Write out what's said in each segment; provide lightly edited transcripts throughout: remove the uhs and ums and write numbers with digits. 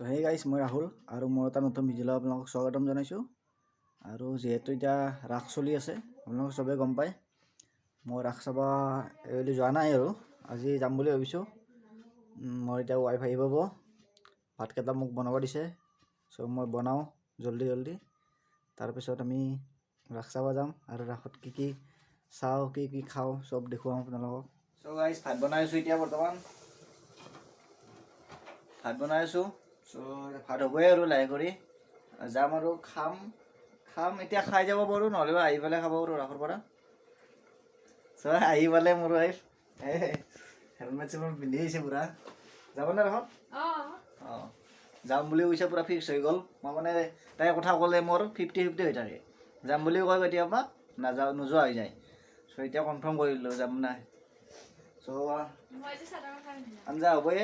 So hey guys, মই ৰাহুল আৰু মোৰ এটা নতুন ভিডিঅ'লৈ আপোনালোকক স্বাগতম জনাইছোঁ। আৰু যিহেতু এতিয়া ৰাস চলি আছে, আপোনালোকে চবেই গম পায়। মই ৰাস চাব এইবেলি যোৱা নাই আৰু আজি যাম বুলি ভাবিছোঁ। মই এতিয়া ৱাইফ আহি পাব, ভাতকেইটা মোক বনাব দিছে। চ' মই বনাওঁ জল্দি। তাৰপিছত আমি ৰাস চাব যাম আৰু ৰাসত কি চাওঁ, কি খাওঁ চব দেখুৱাম আপোনালোকক। চ' গাইজ ভাত বনাই আছোঁ এতিয়া বৰ্তমান। ভাত বনাই আছোঁ। চ' ভাত হ'বই আৰু লাহে কৰি যাম আৰু খাম এতিয়া খাই যাব পাৰোঁ, নহ'লে আহি পেলাই খাব পাৰোঁ ৰাসৰ পৰা। চ' আহি পালে মোৰ ৱাইফ হেলমেট চেলমেট পিন্ধি আহিছে পূৰা। যাবনে ৰাসত? অঁ যাম বুলি কৈছে, পূৰা ফিক্স হৈ গ'ল। মই মানে তাই কথা ক'লে মোৰ 50-50 হৈ থাকে। যাম বুলিও কয় কেতিয়াবা, নোযোৱা হৈ যায়। চ' এতিয়া কনফাৰ্ম কৰিলোঁ যাম নাই। চ' আঞ্জা হ'বই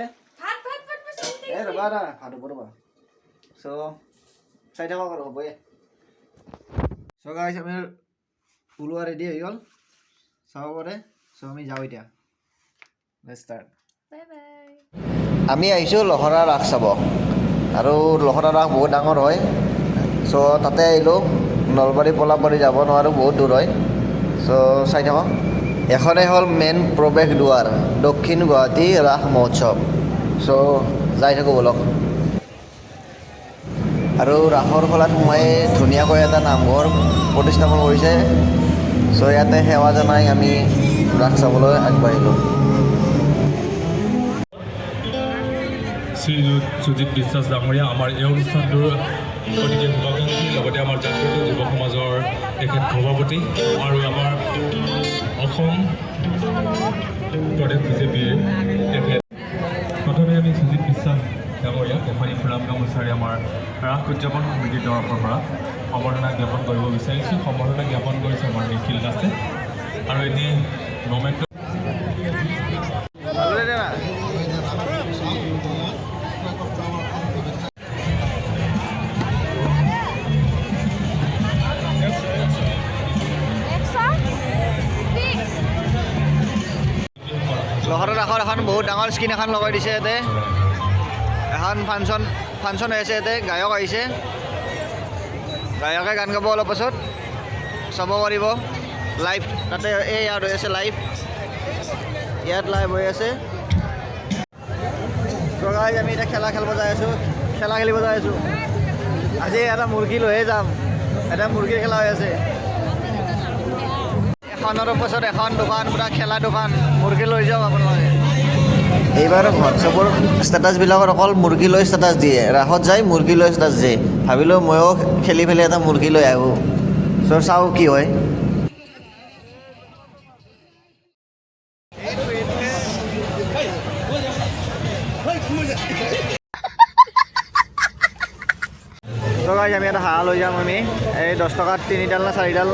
ৰ'বা ভাত হ'ব ৰ'বা। চ' চাই থাকক আৰু হ'বই। চ' গাইজ আমি ওলোৱা ৰেডি হৈ গ'ল, চাব পাৰে। চ' আমি যাওঁ এতিয়া। Let's start. আমি আহিছোঁ লখৰা ৰাস চাব, আৰু লখৰা ৰাস বহুত ডাঙৰ হয়। চ' তাতে আহিলোঁ, নলবাৰী পলাবাৰী যাব নোৱাৰোঁ, বহুত দূৰ হয়। চ' চাই থাকক। এখনেই হ'ল মেইন প্ৰৱেশ দুৱাৰ, দক্ষিণ গুৱাহাটী ৰাস মহোৎসৱ। চ' যাই থাকোঁ ব'লক। আৰু ৰাসৰ খলাত সোমাই ধুনীয়াকৈ এটা নামঘৰ প্ৰতিস্থাপন কৰিছে। চ' ইয়াতে সেৱা জনাই আমি ৰাস চাবলৈ আগবাঢ়িলোঁ। শ্ৰীযুত সুজিত বিশ্বাস ডাঙৰীয়া আমাৰ এই অনুষ্ঠানটোৰ অতিকে শুভাকাংক্ষী, লগতে আমাৰ জাগ্ৰত যুৱ সমাজৰ তেখেত সভাপতি আৰু আমাৰ অসম প্ৰদেশ বিজেপিৰ তেখেত। প্ৰথমে আমি সুজিত বিশ্বাস ডাঙৰীয়াক এখনি ফুলাম গামোচাৰে আমাৰ ৰাস উদযাপন সমিতিৰ তৰফৰ পৰা সম্বৰ্ধনা জ্ঞাপন কৰিব বিচাৰিছোঁ। সম্বৰ্ধনা জ্ঞাপন কৰিছে আমাৰ নিখিল দাসে। আৰু এনেই মমেণ্ট লখৰা ৰাসৰ এখন বহুত ডাঙৰ স্ক্ৰীণ এখন লগাই দিছে ইয়াতে। এখন ফাংচন হৈ আছে ইয়াতে। গায়ক আহিছে, গায়কে গান গাব অলপ পাছত, চাব পাৰিব লাইভ। তাতে এই ইয়াত হৈ আছে লাইভ, ইয়াত লাইভ হৈ আছে। চ' গাইজ আমি এতিয়া খেলা খেলিব যাই আছোঁ। আজি এটা মুৰ্গী লৈয়ে যাম, এটা মুৰ্গীৰ খেলা হৈ আছে। এখনৰ পাছত এখন দোকান, পূৰা খেলা দোকান, মুৰ্গী লৈ যাওক আপোনালোকে। এইবাৰ হোৱাটছএপৰ ষ্টেটাছবিলাকত অকল মুৰ্গী লৈ ষ্টেটাছ দিয়ে, ৰাসত যায় মুৰ্গী লৈ ষ্টেটাছ দিয়ে। ভাবিলোঁ ময়ো খেলি পেলাই এটা মুৰ্গী লৈ আহোঁ। চ' চাওঁ কি হয়। চ' গাইজ আমি এটা হাঁহ লৈ যাম। আমি এই 10 টকাত 3ডাল নে 4ডাল।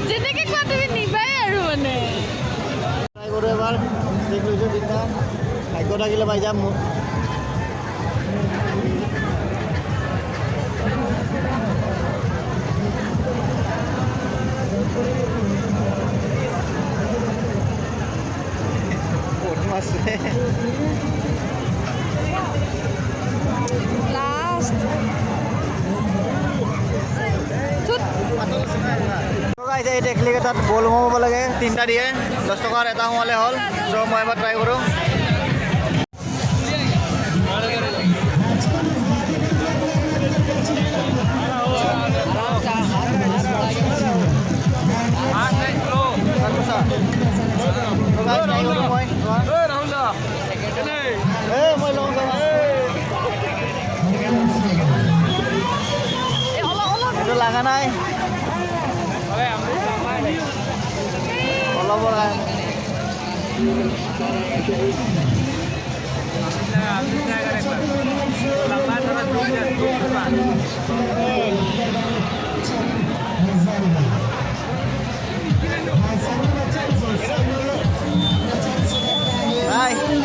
যেনেকে কোৱা তুমি নিবাই আৰু মানে ট্ৰাই কৰোঁ এবাৰ। ষ্টেক লৈছোঁ তিনিটা, ভাগ্য থাকিলে পাই যাম। মোক লাষ্ট এই টেকনিক এটাত বল সোমাব লাগে, 3টা দিয়ে, 10 টকাৰ এটা সোমালে হ'ল। চ' মই এবাৰ ট্ৰাই কৰোঁ। মই লওঁ এইটো লগা নাই অলপ নাই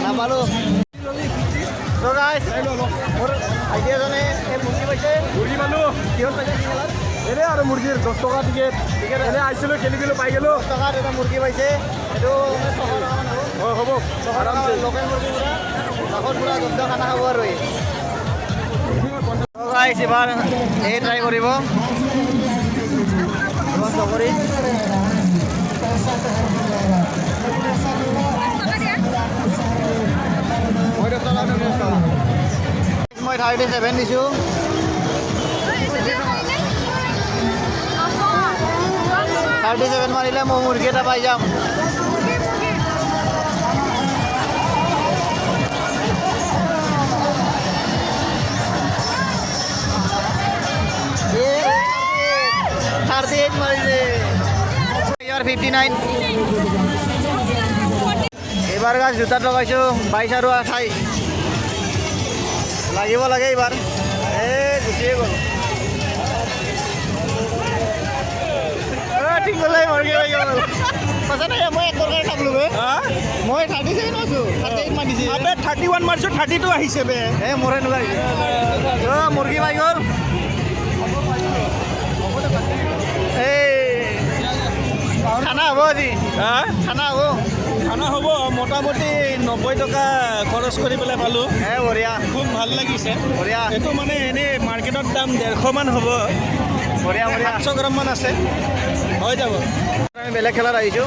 নাপালোঁ। চ' গাইজ মোৰ ভাইটি এজনে এই মুৰ্গী পাইছে। মুৰ্গী পালোঁ। কিহত পাইছে? এনেই আৰু মুৰ্গীৰ 10 টকা টিকেট এনেই আহিছিলোঁ, খেলিছিলোঁ, পাই গ'লোঁ। 10 টকাত এটা মুৰ্গী পাইছে। এইটো 100 টকামান হ'ব। হ'ব আৰামছে লোকেল মুৰ্গী পুৰা। এখন পুৰা জব্দ খানা খাব আৰু গাইছ এবাৰ এই ট্ৰাই কৰিব কষ্ট কৰি মই 37 দিছোঁ 37 মাৰিলে মই মুৰ্গী এটা পাই যাম মাৰিলে এবাৰ 59 এবাৰ গাছ জোতাত লগাইছোঁ 22 আৰু 28 লাগিব লাগে এইবাৰ গুচিয়ে গ'ল ঠিক গ'লে মৰ্গী পাই গ'ল সঁচা নাই মই একৰ কাৰণে খাবলো মই 37 মাৰিছোঁ 38 মাৰিছে 31 মাৰিছোঁ 32 আহিছে বে মোৰ এনেকুৱা মুৰ্গী পাই গ'ল খানা হ'ব আজি খানা হ'ব খানা হ'ব মোটামুটি 90 টকা খৰচ কৰি পেলাই পালোঁ বঢ়িয়া খুব ভাল লাগিছে বঢ়িয়া এইটো মানে এনেই মাৰ্কেটত দাম 150 মান হ'ব বঢ়িয়া বঢ়িয়া 700 গ্ৰাম মান আছে হৈ যাব আমি বেলেগ খেলাত আহিছোঁ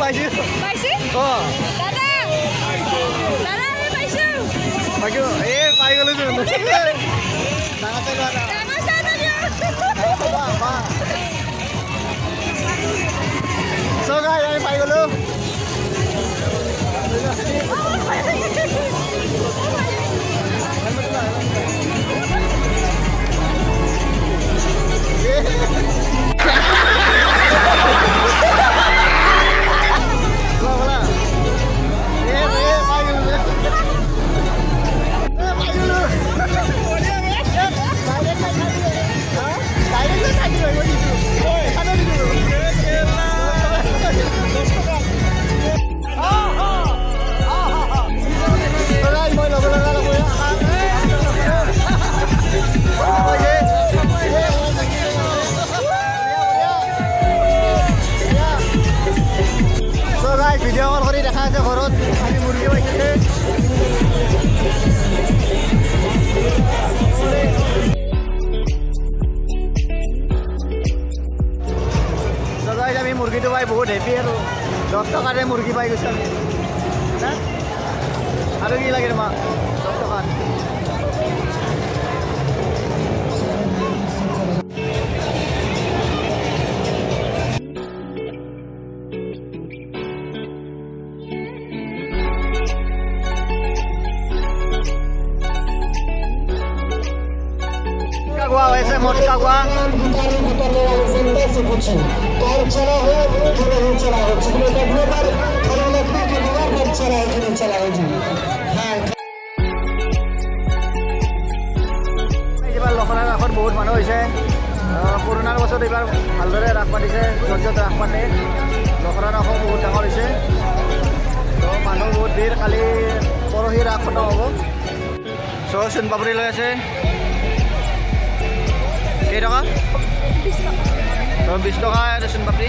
পাইছোঁ অঁ পাইছোঁ এই পাই গ'লো চগাই আমি পাই গ'লো ভিডিঅ' কল কৰি দেখা আছে ঘৰত আমি মুৰ্গী পাইছে আমি মুৰ্গীটো পাই বহুত হেপী আৰু 10 টকাৰে মুৰ্গী পাই গৈছোঁ আমি আৰু কি লাগে তোমাক 10 টকা Agua, ese motor agua. এইবাৰ লখৰাৰ ৰাসত বহুত মানুহ হৈছে কৰোণাৰ পাছত এইবাৰ ভালদৰে ৰাস পাতিছে য'ত ৰাস পাতে লখৰাৰ ৰাসো বহুত ডাঙৰ হৈছে তো মানুহ বহুত ভিৰ কালি পৰহি ৰাস খতম হ'ব চ' সোণপাপৰি লৈ আছে কেই টকা 20 টকা দেচোন পাপৰি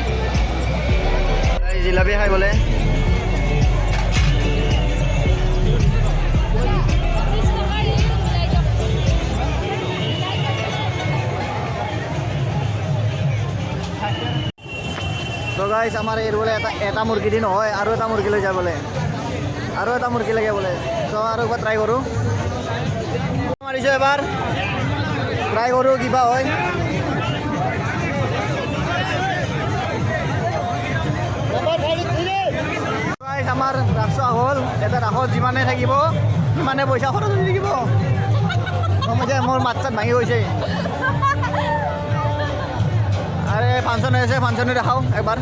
জিলাপি খাই বোলে তো গাইছ আমাৰ এই বোলে এটা মুৰ্গী দি নহয় আৰু এটা মুৰ্গী লৈ যায় বোলে আৰু এটা মুৰ্গী লাগে বোলে তো আৰু এবাৰ ট্ৰাই কৰোঁ মাৰিছোঁ এবাৰ ট্ৰাই কৰোঁ কিবা হয় আমাৰ ৰাস হ'ল এটা ৰাসত যিমানে থাকিব সিমানে পইচা খৰচ হৈ থাকিব মোৰ মাত চাত ভাঙি গৈছে আৰে ফাংচন হৈ আছে ফাংচনে দেখাওঁ একবাৰ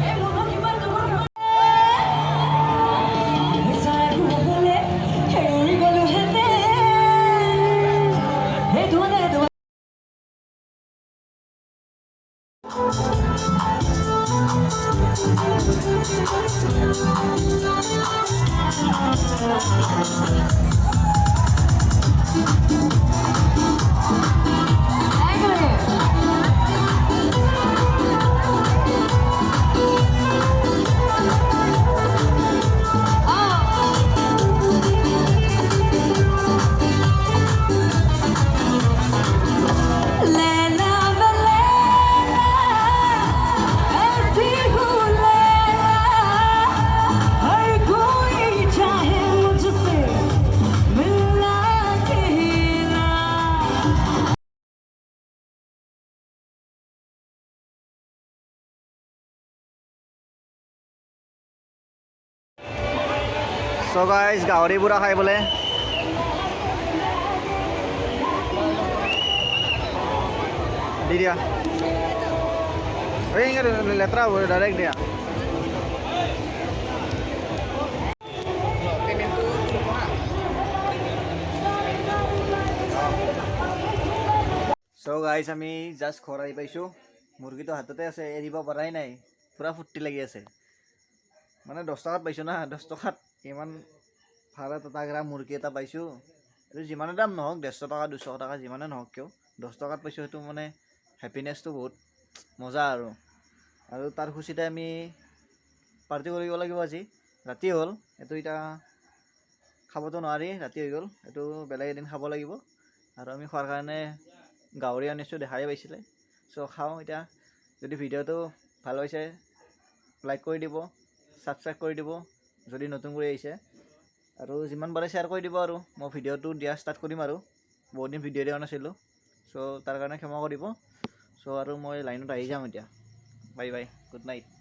लैला बलैला ऐसी हूँ लैला हर कोई चाहे मुझसे मिलना कहना চ' গাইজ গাহৰি বুঢ়া খাই বোলে দি দিয়া এই লেতেৰা হ'ব ডাইৰেক্ট দিয়া চ' গাইজ আমি জাষ্ট ঘৰ আহি পাইছোঁ মুৰ্গীটো হাততে আছে এৰিব পৰাই নাই পূৰা ফূৰ্তি লাগি আছে মানে 10 টকাত পাইছোঁ না 10 টকাত ইমান ভাল এটা তাগৰা মুৰ্গী এটা পাইছোঁ এইটো যিমানে দাম নহওক 150 টকা 200 টকা যিমানে নহওক কিয় 10 টকাত পাইছোঁ সেইটো মানে হেপিনেছটো বহুত মজা আৰু তাৰ খুচিতে আমি পাৰ্টি কৰিব লাগিব আজি ৰাতি হ'ল এইটো এতিয়া খাবতো নোৱাৰি ৰাতি হৈ গ'ল এইটো বেলেগ এদিন খাব লাগিব আৰু আমি খোৱাৰ কাৰণে গাহৰি আনিছোঁ দেখাই পাইছিলে চ' খাওঁ এতিয়া যদি ভিডিঅ'টো ভাল হৈছে লাইক কৰি দিব ছাবস্ক্ৰাইব কৰি দিব যদি নতুন কৰি আহিছে আৰু যিমান পাৰে শ্বেয়াৰ কৰি দিব আৰু মই ভিডিঅ'টো দিয়া ষ্টাৰ্ট কৰিম আৰু বহুত দিন ভিডিঅ' দিয়া নাছিলোঁ চ' তাৰ কাৰণে ক্ষমা কৰিব চ' আৰু মই লাইনত আহি যাম এতিয়া বাই বাই গুড নাইট